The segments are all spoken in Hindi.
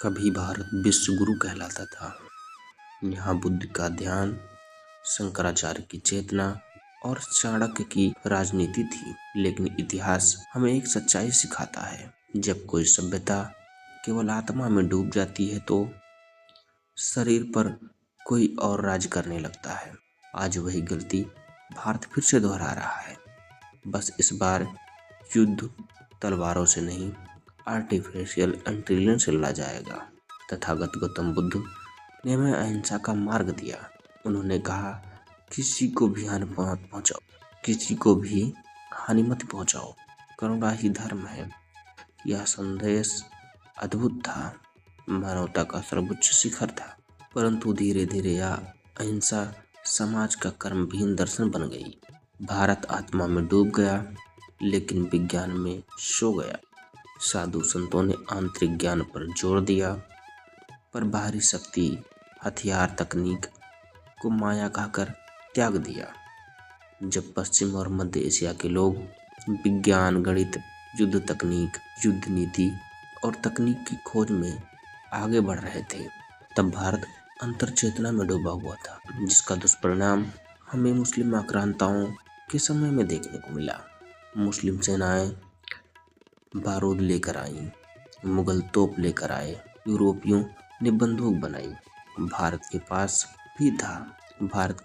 कभी भारत विश्व गुरु कहलाता था। यहाँ बुद्ध का ध्यान, शंकराचार्य की चेतना और चाणक्य की राजनीति थी। लेकिन इतिहास हमें एक सच्चाई सिखाता है, जब कोई सभ्यता केवल आत्मा में डूब जाती है तो शरीर पर कोई और राज करने लगता है। आज वही गलती भारत फिर से दोहरा रहा है। बस इस बार युद्ध तलवारों से नहीं, आर्टिफिशियल इंटेलिजेंस से लड़ा जाएगा। तथागत गौतम बुद्ध ने हमें अहिंसा का मार्ग दिया। उन्होंने कहा, किसी को भी हानि मत पहुंचाओ, किसी को भी हानि मत पहुंचाओ, करुणा ही धर्म है। यह संदेश अद्भुत था, मानवता का सर्वोच्च शिखर था। परंतु धीरे धीरे यह अहिंसा समाज का कर्महीन दर्शन बन गई। भारत आत्मा में डूब गया, लेकिन विज्ञान में सो गया। साधु संतों ने आंतरिक ज्ञान पर जोर दिया, पर बाहरी शक्ति, हथियार, तकनीक को माया कहकर त्याग दिया। जब पश्चिम और मध्य एशिया के लोग विज्ञान, गणित, युद्ध तकनीक, युद्ध नीति और तकनीक की खोज में आगे बढ़ रहे थे, तब भारत अंतर चेतना में डूबा हुआ था, जिसका दुष्परिणाम हमें मुस्लिम आक्रांताओं के समय में देखने को मिला। मुस्लिम सेनाएं बारूद लेकर आईं, मुगल तोप लेकर आए, यूरोपियों ने बंदूक बनाई। भारत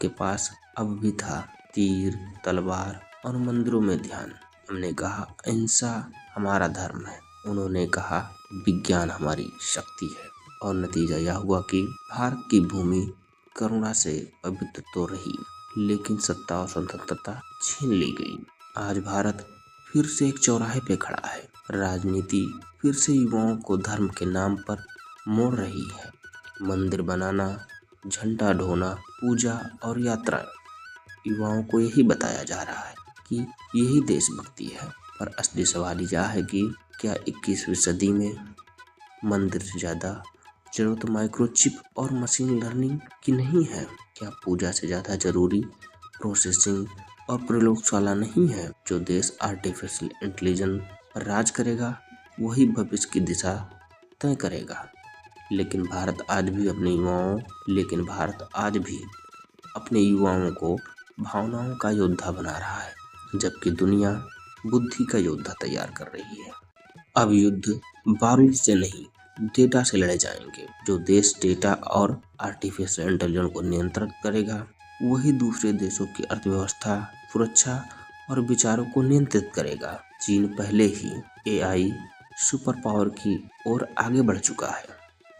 के पास अब भी था तीर, तलवार और मंदिरों में ध्यान। हमने कहा, अहिंसा हमारा धर्म है। उन्होंने कहा, विज्ञान हमारी शक्ति है। और नतीजा यह हुआ कि भारत की भूमि करुणा से पवित्र तो रही, लेकिन सत्ता और स्वतंत्रता छीन ली गई। आज भारत फिर से एक चौराहे पे खड़ा है। राजनीति फिर से युवाओं को धर्म के नाम पर मोड़ रही है। मंदिर बनाना, झंडा ढोना, पूजा और यात्रा, युवाओं को यही बताया जा रहा है कि यही देशभक्ति है। पर असली सवाल यह है कि क्या 21वीं सदी में मंदिर से ज्यादा जरूरत माइक्रोचिप और मशीन लर्निंग की नहीं है? क्या पूजा से ज्यादा जरूरी प्रोसेसिंग और प्रयोगशाला नहीं है? जो देश आर्टिफिशियल इंटेलिजेंस पर राज करेगा, वही भविष्य की दिशा तय करेगा। लेकिन भारत आज भी अपने युवाओं को भावनाओं का योद्धा बना रहा है, जबकि दुनिया बुद्धि का योद्धा तैयार कर रही है। अब युद्ध बारूद से नहीं, डेटा से लड़े जाएंगे। जो देश डेटा और आर्टिफिशियल इंटेलिजेंस को नियंत्रित करेगा, वही दूसरे देशों की अर्थव्यवस्था, सुरक्षा और विचारों को नियंत्रित करेगा। चीन पहले ही एआई सुपर पावर की ओर आगे बढ़ चुका है।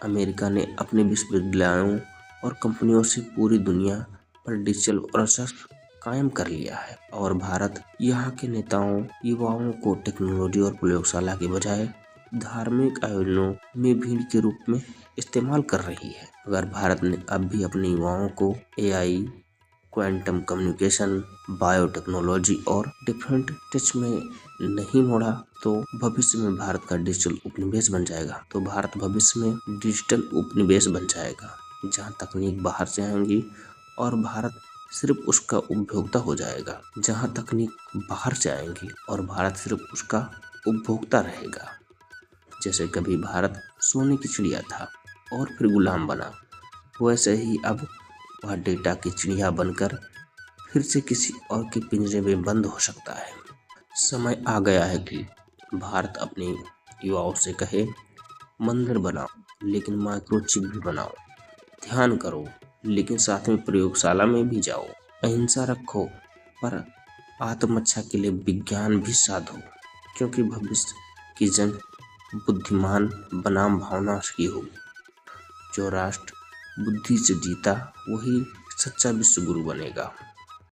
अमेरिका ने अपने विश्वविद्यालयों और कंपनियों से पूरी दुनिया पर डिजिटल वर्चस्व कायम कर लिया है। और भारत यहाँ के नेताओं, युवाओं को टेक्नोलॉजी और प्रयोगशाला के बजाय धार्मिक आयोजनों में भीड़ के रूप में इस्तेमाल कर रही है। अगर भारत ने अब भी अपने युवाओं को एआई, क्वांटम कम्युनिकेशन, बायोटेक्नोलॉजी और डिफरेंट टच में नहीं मोड़ा, तो भविष्य में भारत डिजिटल उपनिवेश बन जाएगा, जहां तकनीक बाहर से आएंगी और भारत सिर्फ उसका उपभोक्ता हो जाएगा। जहां तकनीक बाहर से आएंगी और भारत सिर्फ उसका उपभोक्ता रहेगा। जैसे कभी भारत सोने की चिड़िया था और फिर गुलाम बना, वैसे ही अब वह डेटा की चिड़िया बनकर फिर से किसी और के पिंजरे में बंद हो सकता है। समय आ गया है कि भारत अपने युवाओं से कहे, मंदिर बनाओ लेकिन माइक्रोचिप भी बनाओ, ध्यान करो लेकिन साथ में प्रयोगशाला में भी जाओ, अहिंसा रखो पर आत्मरक्षा के लिए विज्ञान भी साधो, क्योंकि भविष्य की जंग बुद्धिमान बनाम भावना की होगी। जो राष्ट्र बुद्धि से जीता, वही सच्चा विश्व गुरु बनेगा।